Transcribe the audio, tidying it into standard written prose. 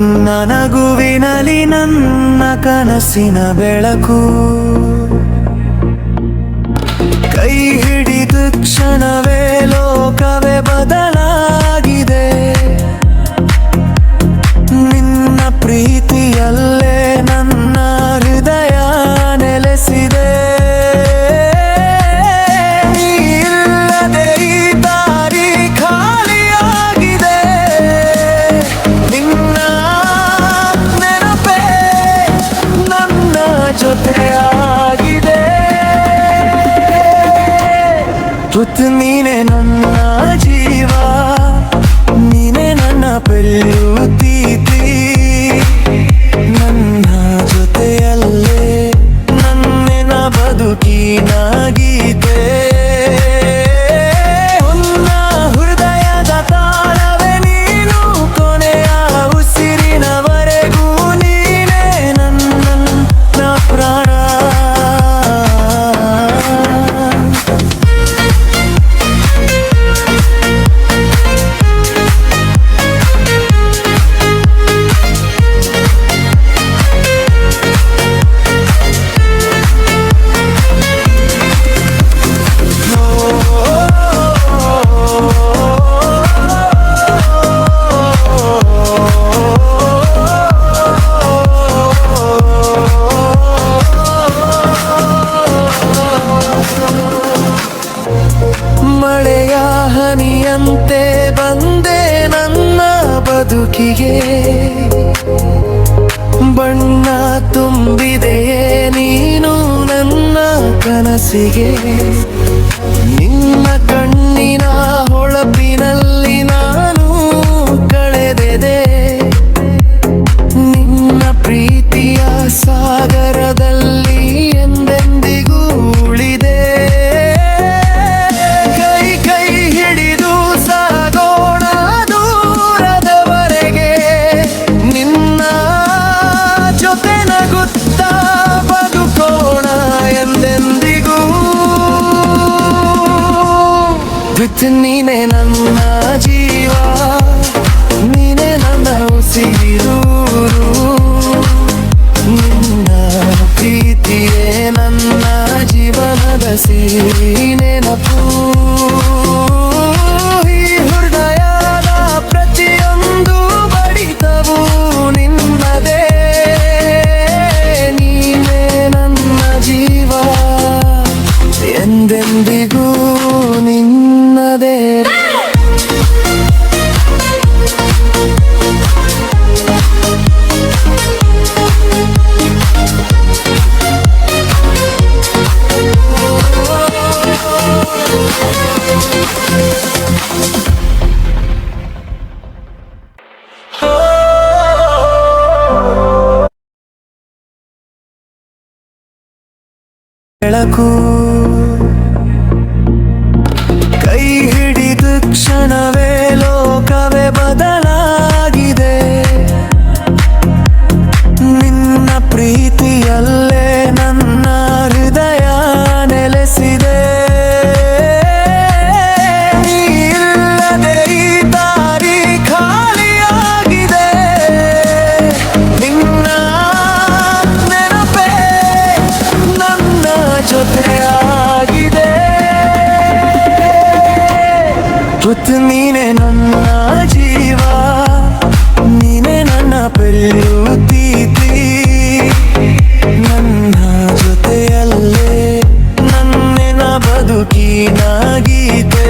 ನನಗುವಿನಲಿ ನನ್ನ ಕನಸಿನ ಬೆಳಕು ಕೈ ಹಿಡಿದ ಕ್ಷಣವೇ ಲೋಕವೇ ಬದಲಾಗಿದೆ ನಿನ್ನ ಪ್ರೀತಿಯಲ್ಲೇ ನನ್ನ ಹೃದಯ ನೆಲೆಸಿದೆ ಇಲ್ಲದೆ ಈ ದಾರಿ ಖಾಲಿಯಾಗಿದೆ ನಿನ್ನ ನೆನಪೇ ನನ್ನ ಜೊತೆಯಾಗಿದೆ ನೀನೆ ನನ್ನ ಜೀವ ನೀನೆ ನನ್ನ ಬೆಳೆಯುತ್ತೀತಿ ನನ್ನ ಜೊತೆಯಲ್ಲೇ ನನ್ನೆನ ಬದುಕಿನ ಗೀತೆ ನನ್ನ ಹೃದಯದ ತಾಳವೇ ನೀನು ಕೊನೆಯ ಉಸಿರಿನವರೆಗೂ ನೀನೆ ನನ್ನ ಪ್ರಾಣ ಮಳೆಯ ಹನಿಯಂತೆ ಬಂದೆ ನನ್ನ ಬದುಕಿಗೆ ಬಣ್ಣ ತುಂಬಿದೆಯೇ ನೀನು ನನ್ನ ಕನಸಿಗೆ ನಿನ್ನ ಕಣ್ಣಿನ ಹೊಳಪಿನಲ್ಲಿ ನಾನು ಕಳೆದೆದೆ ನಿನ್ನ ಪ್ರೀತಿಯ ಸಾಗರದಲ್ಲಿ ಎಂದೆಂದಿಗೂ ಉಳಿದೆ ನೀನೆ ನನ್ನ ಜೀವ ನೀನೆ ನನ್ನ ಉಸಿರೂರು ನಿನ್ನ ಪ್ರೀತಿಯೇ ನನ್ನ ಜೀವನದ ಸಿಹಿ ನೆನಪು ಈ ಹೃದಯದ ಪ್ರತಿಯೊಂದು ಬಡಿತವು ನಿನ್ನದೇ ನೀನೆ ನನ್ನ ಜೀವ ಎಂದೆಂದಿಗೂ ನಿನ್ನದೇ ಬೆಳಕು ಕೈ ಹಿಡಿದ ಕ್ಷಣವೇ ಲೋಕವೇ ಬದಲಾಗಿದೆ ನಿನ್ನ ಪ್ರೀತಿಯಲ್ಲೇ ನನ್ನ ಹೃದಯ ನೆಲೆಸಿದೆ ಇಲ್ಲದೆ ಈ ದಾರಿ ಖಾಲಿಯಾಗಿದೆ ನಿನ್ನ ನೆನಪೇ ನನ್ನ ಜೊತೆಯಾಗಿದೆ ನೀನೆ ನನ್ನ ಜೀವ ನೀನೆ ನನ್ನ ಬೆಳೆಯುತ್ತೀತಿ ನನ್ನ ಜೊತೆಯಲ್ಲೇ ನನ್ನೆನ ಬದುಕಿನ ಗೀತೆ